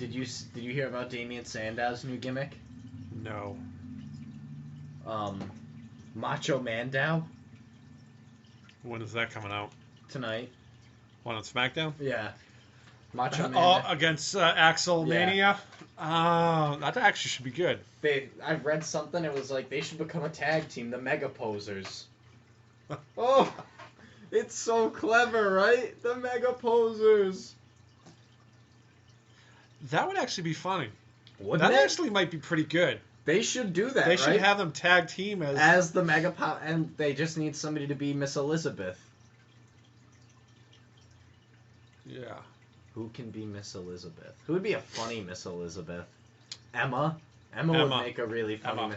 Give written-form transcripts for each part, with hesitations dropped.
Did you hear about Damien Sandow's new gimmick? No. Macho Mandow? When is that coming out? Tonight. One on SmackDown? Yeah. Macho Oh, Mandow. against Axel Mania? That actually should be good. I read something, it was like they should become a tag team, the Mega Posers. Oh! It's so clever, right? The Mega Posers. That would actually be funny. Wouldn't That it? actually might be pretty good. They should do that, They right? should have them tag team as the Mega and they just need somebody to be Miss Elizabeth. Yeah. Who can be Miss Elizabeth? Who would be a funny Miss Elizabeth? Emma. Emma would make a really funny.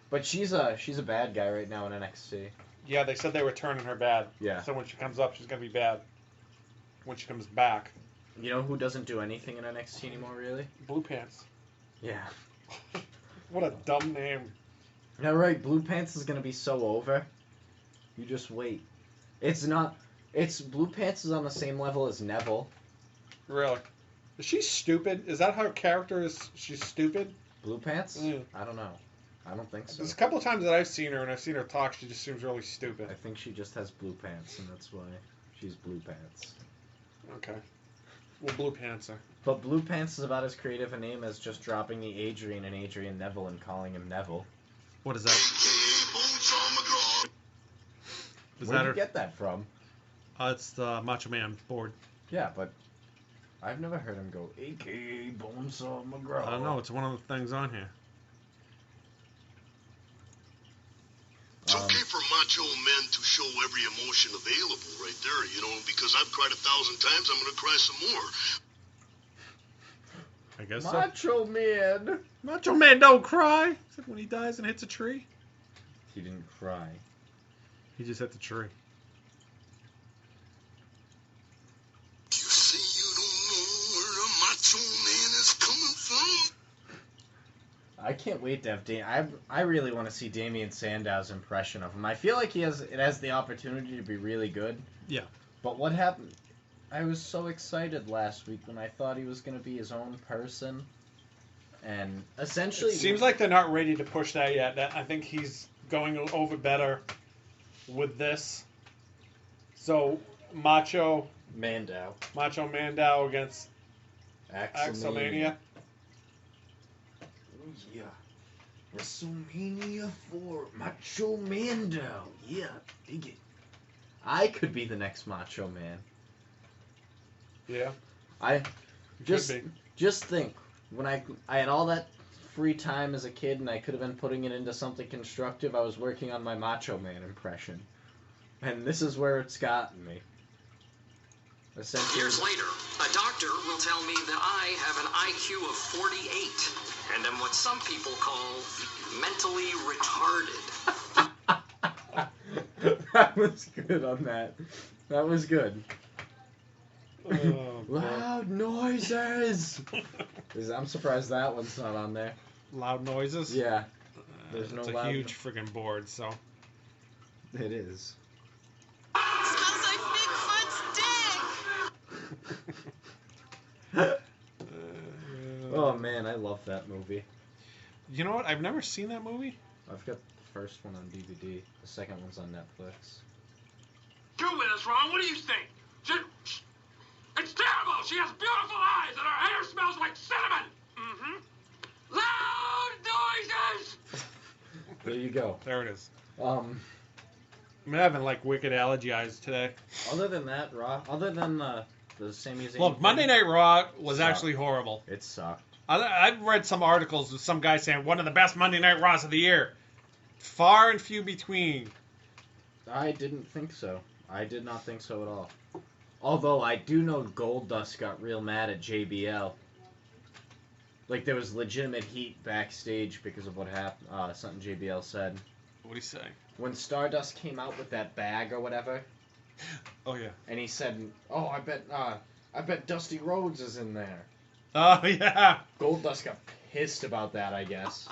But she's a bad guy right now in NXT. Yeah, they said they were turning her bad. Yeah. So when she comes up, she's gonna be bad. When she comes back. You know who doesn't do anything in NXT anymore, really? Blue Pants. Yeah. What a dumb name. Yeah, right. Blue Pants is gonna be so over. You just wait. It's not. It's Blue Pants is on the same level as Neville. Really? Is she stupid? Is that her character? Is she's stupid? Blue Pants? Mm. I don't know. I don't think so. There's a couple of times that I've seen her, and I've seen her talk, she just seems really stupid. I think she just has blue pants, and that's why she's Blue Pants. Okay. Well, Blue Pants her. But Blue Pants is about as creative a name as just dropping the Adrian and Adrian Neville and calling him Neville. What is that? Where'd you get that from? It's the Macho Man board. Yeah, but I've never heard him go, A.K.A. Bonesaw McGraw. I don't know. It's one of the things on here. It's okay for macho men to show every emotion available right there, you know, because I've cried 1,000 times, I'm going to cry some more. I guess Macho Man. Macho Man don't cry. Except when he dies and hits a tree. He didn't cry. He just hit the tree. You say you don't know where a macho man is coming from? I can't wait to have I really want to see Damien Sandow's impression of him. I feel like it has the opportunity to be really good. Yeah. But what happened? I was so excited last week when I thought he was going to be his own person. And essentially... It seems like they're not ready to push that yet. I think he's going over better with this. So, Macho Mandow against Axelmania. Oh, yeah. WrestleMania 4, Macho Mandow. Yeah, dig it. I could be the next Macho Man. Yeah. Just think, when I had all that free time as a kid and I could have been putting it into something constructive, I was working on my Macho Man impression. And this is where it's gotten me. Essentially, Years later, a doctor will tell me that I have an IQ of 48 and am what some people call mentally retarded. That was good on that. That was good. Oh, Loud noises! I'm surprised that one's not on there. Loud noises? Yeah. There's no it's a loud... huge friggin' board, so. It is. Smells like Bigfoot's dick! Oh man, I love that movie. You know what? I've never seen that movie. I've got the first one on DVD. The second one's on Netflix. You're with us, Ron. What do you think? It's terrible. She has beautiful eyes and her hair smells like cinnamon. Mm-hmm. Loud noises. There you go. There it is. Um, I'm having like wicked allergy eyes today. Other than that, other than the Sami Zayn. Look, Monday Night Raw was Sucked. actually horrible. It sucked. I've read some articles with some guy saying one of the best Monday Night Raws of the year. Far and few between. I didn't think so. I did not think so at all. Although I do know Goldust got real mad at JBL. Like there was legitimate heat backstage because of what happened. Something JBL said. What'd he say? When Stardust came out with that bag or whatever. Oh yeah. And he said, "Oh, I bet Dusty Rhodes is in there." Oh yeah. Goldust got pissed about that, I guess.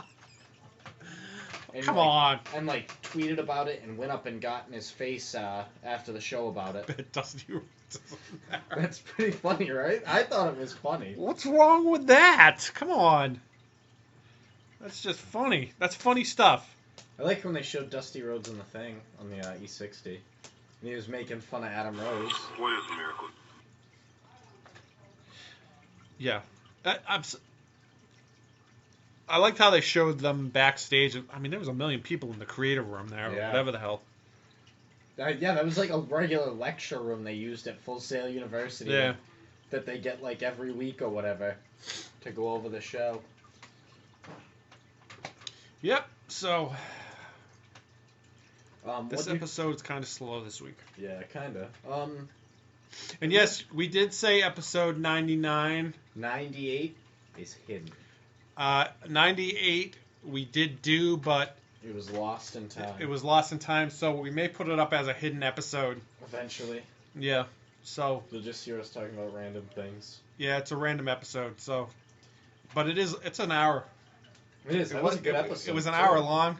And Come on. And tweeted about it and went up and got in his face after the show about it. Bet Dusty Rhodes That's pretty funny, right? I thought it was funny. What's wrong with that? Come on. That's just funny. That's funny stuff. I like when they showed Dusty Rhodes in the thing on the E60. And he was making fun of Adam Rose. What is the miracle? Yeah. I liked how they showed them backstage. I mean, there was 1 million people in the creative room there, or whatever the hell. Yeah, that was like a regular lecture room they used at Full Sail University. Yeah. That they get like every week or whatever to go over the show. Yep, so this episode episode's kind of slow this week. Yeah, kind of. And yes, we did say episode 99. 98 is hidden. 98 we did do, but It was lost in time. it was lost in time, so we may put it up as a hidden episode. Eventually. Yeah, so You'll just hear us talking about random things. yeah, it's a random episode. So, but it's an hour. It is. That was a good episode. It was an hour long,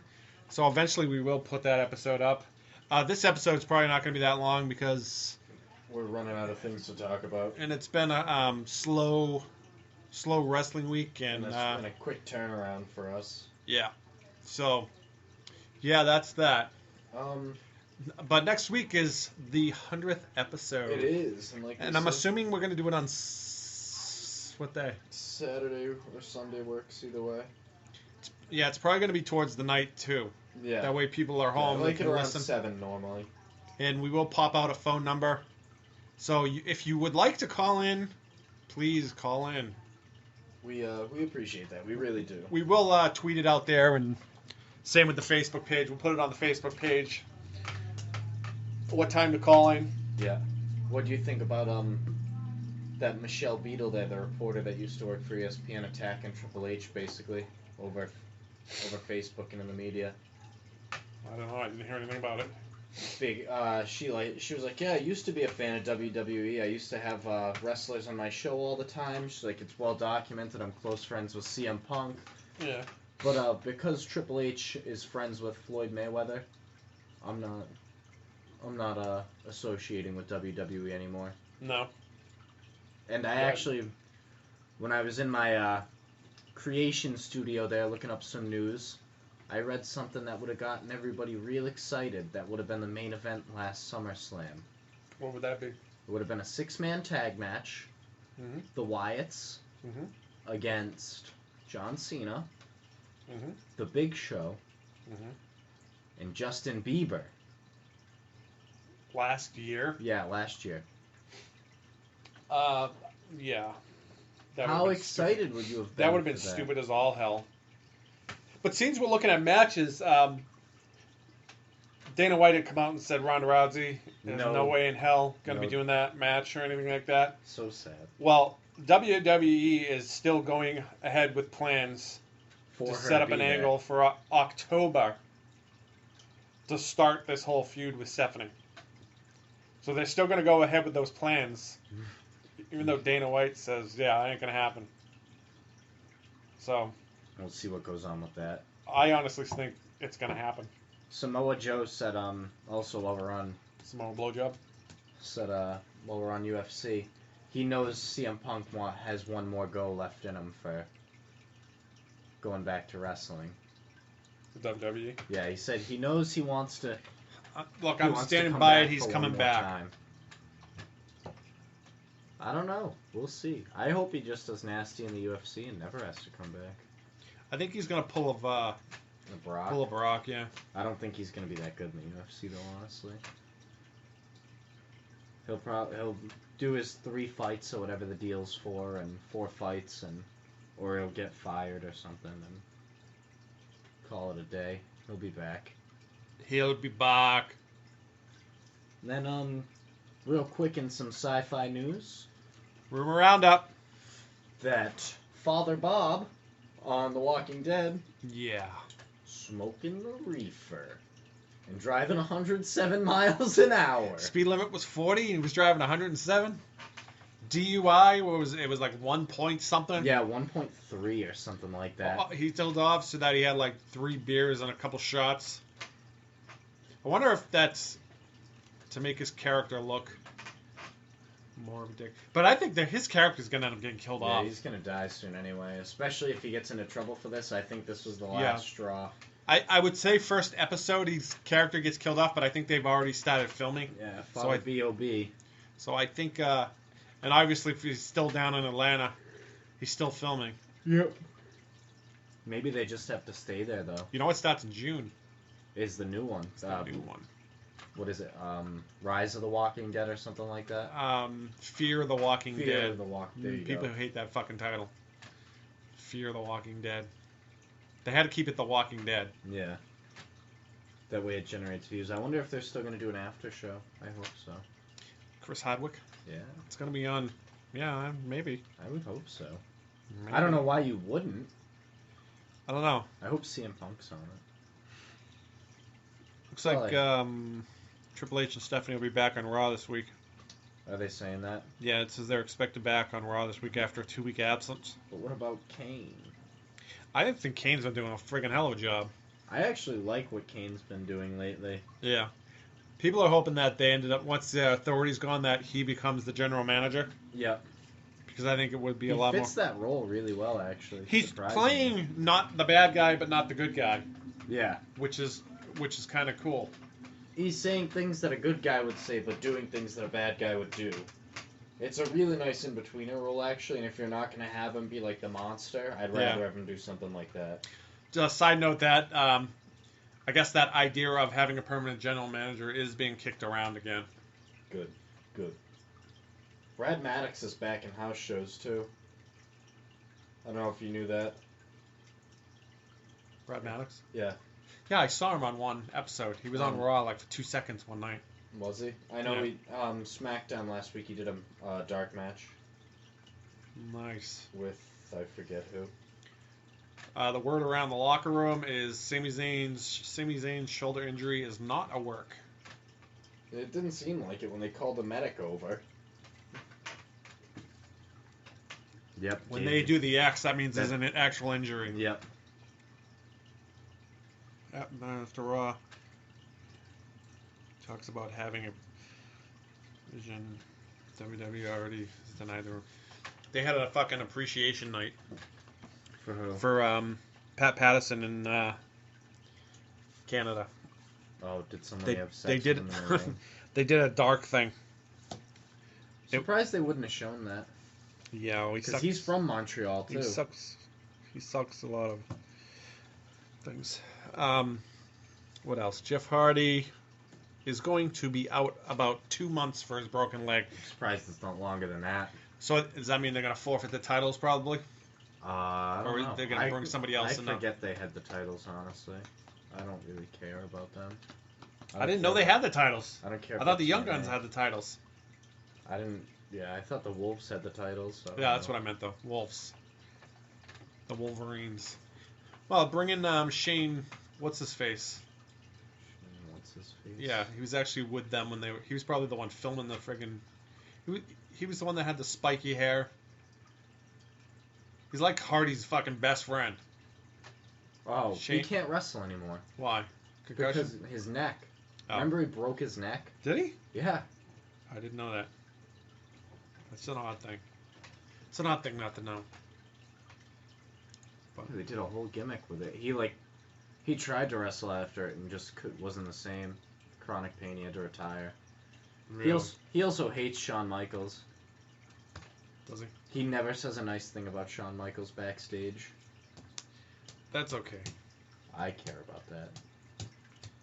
so eventually we will put that episode up. This episode's probably not going to be that long because We're running out of things to talk about. and it's been a slow wrestling week, And and that's been a quick turnaround for us. yeah, so yeah, that's that. But next week is the 100th episode. It is. And, like And I'm assuming we're going to do it on what day? Saturday or Sunday works either way. Yeah, it's probably going to be towards the night too. Yeah. That way people are home. I like they it can around listen. 7 normally. And we will pop out a phone number. So if you would like to call in, please call in. We appreciate that. We really do. We will tweet it out there, and same with the Facebook page. We'll put it on the Facebook page. What time to call in? Yeah. What do you think about that Michelle Beadle there, the reporter that used to work for ESPN, attacking Triple H basically over Facebook and in the media? I don't know. I didn't hear anything about it. Big. She was like, yeah, I used to be a fan of WWE. I used to have wrestlers on my show all the time. She's like, it's well documented. I'm close friends with CM Punk. Yeah. But because Triple H is friends with Floyd Mayweather, I'm not associating with WWE anymore. No. And I actually, when I was in my creation studio there looking up some news, I read something that would have gotten everybody real excited. That would have been the main event last SummerSlam. What would that be? It would have been a 6-man tag match. Mm-hmm. The Wyatts Mm-hmm. against John Cena, Mm-hmm. The Big Show, Mm-hmm. and Justin Bieber. Last year? Yeah, last year. Yeah. How excited would you have been? That would have been for that? stupid as all hell. But since we're looking at matches, Dana White had come out and said Ronda Rousey, there's no way in hell going to be doing that match or anything like that. So sad. Well, WWE is still going ahead with plans For to her set to up an be there. angle for October to start this whole feud with Stephanie. So they're still going to go ahead with those plans, even though Dana White says, yeah, it ain't going to happen. So We'll see what goes on with that. I honestly think it's going to happen. Samoa Joe said, also while we're on, Samoa blowjob. while we're on UFC, he knows CM Punk has one more go left in him for going back to wrestling. The WWE. Yeah, he said he knows he wants to. Look, he I'm wants to standing come by back it. He's for one coming more back. time. I don't know. We'll see. I hope he just does nasty in the UFC and never has to come back. I think he's going to pull a Brock, yeah. I don't think he's going to be that good in the UFC, though, honestly. He'll do his 3 fights or whatever the deal's for, and 4 fights, or he'll get fired or something, and call it a day. He'll be back. He'll be back. Then, real quick in some sci-fi news, Rumor roundup. that Father Bob on The Walking Dead Yeah. smoking the reefer and driving 107 miles an hour. Speed limit was 40 and he was driving 107. DUI, what was it? It was like 1 point something. Yeah, 1.3 or something like that. He told the officer that he had like 3 beers and a couple shots. I wonder if that's to make his character look More of a dick. But I think that his character's going to end up getting killed off. Yeah, he's going to die soon anyway. Especially if he gets into trouble for this. I think this was the last straw. I would say first episode his character gets killed off, but I think they've already started filming. Yeah, follow B.O.B. So I think, and obviously if he's still down in Atlanta, he's still filming. Yep. Maybe they just have to stay there, though. You know what starts in June? Is the new one. It's the new one. What is it? Rise of the Walking Dead or something like that? Fear the Walking Dead. Fear of the Walking Dead. People who hate that fucking title. Fear the Walking Dead. They had to keep it The Walking Dead. Yeah. That way it generates views. I wonder if they're still going to do an after show. I hope so. Chris Hardwick? Yeah. It's going to be on... Yeah, maybe. I would hope so. Maybe. I don't know why you wouldn't. I don't know. I hope CM Punk's on it. Looks like Triple H and Stephanie will be back on Raw this week. Are they saying that? Yeah, it says they're expected back on Raw this week after a 2-week absence. But what about Kane? I didn't think Kane's been doing a friggin' hell of a job. I actually like what Kane's been doing lately. Yeah. People are hoping that they ended up, once the authority's gone, that he becomes the general manager. Yep. Because I think it would be a lot more... He fits that role really well, actually. He's playing not the bad guy, but not the good guy. Yeah. Which is kind of cool. He's saying things that a good guy would say, but doing things that a bad guy would do. It's a really nice in-betweener role, actually, and if you're not going to have him be like the monster, I'd rather have him do something like that. Just a side note that, I guess that idea of having a permanent general manager is being kicked around again. Good. Brad Maddox is back in house shows, too. I don't know if you knew that. Brad Maddox? Yeah. Yeah, I saw him on one episode. He was on Raw like for 2 seconds one night. Was he? I know he SmackDown last week he did a dark match. Nice. With I forget who. The word around the locker room is Sami Zayn's shoulder injury is not a work. It didn't seem like it when they called the medic over. Yep. When they do the X, that means there's an actual injury. Yep. After Raw talks about having a vision. WWE already denied them. They had a fucking appreciation night. For who? For Pat Patterson in Canada. Oh, did somebody have sex they did with him in the ring? They did a dark thing. Surprised they wouldn't have shown that. Yeah, because he's from Montreal too. He sucks a lot of things. What else? Jeff Hardy is going to be out about 2 months for his broken leg. I'm surprised it's not longer than that. So does that mean they're going to forfeit the titles probably? I don't know. They're going to bring somebody else in? I forget they had the titles, honestly. I don't really care about them. I didn't know they had the titles. I don't care. I thought the Young Guns had the titles. I didn't. Yeah, I thought the Wolves had the titles. So yeah, that's what I meant though. Wolves. The Wolverines. Well, bring in Shane. What's his face? What's his face? Yeah, he was actually with them when they were. He was probably the one filming the friggin'. He was the one that had the spiky hair. He's like Hardy's fucking best friend. Oh, Shane? He can't wrestle anymore. Why? Concussion? Because his neck. Oh. Remember he broke his neck? Did he? Yeah. I didn't know that. That's an odd thing. It's an odd thing not to know. But they did a whole gimmick with it. He tried to wrestle after it and just wasn't the same. Chronic pain, he had to retire. Really? He also hates Shawn Michaels. Does he? He never says a nice thing about Shawn Michaels backstage. That's okay. I care about that.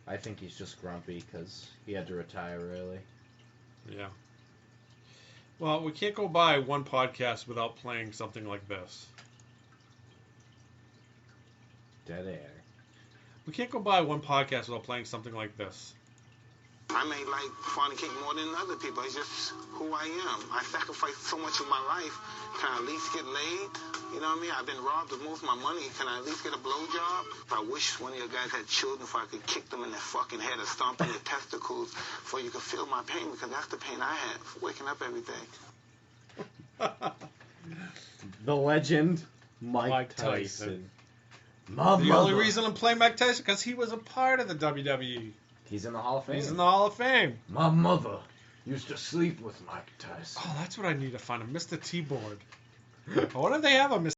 I think he's just grumpy because he had to retire early. Yeah. Well, we can't go by one podcast without playing something like this. Dead air. We can't go by one podcast without playing something like this. I may like fornicate more than other people. It's just who I am. I sacrificed so much of my life. Can I at least get laid? You know what I mean? I've been robbed of most of my money. Can I at least get a blowjob? I wish one of your guys had children so I could kick them in their fucking head or stomp in their testicles so you could feel my pain, because that's the pain I have, waking up every day. The legend, Mike Tyson. My the mother. only reason I'm playing Mike Tyson because he was a part of the WWE. He's in the Hall of Fame. He's in the Hall of Fame. My mother Used to sleep with Mike Tyson. Oh, that's what I need to find. A Mr. T board. I wonder if they have a Mr.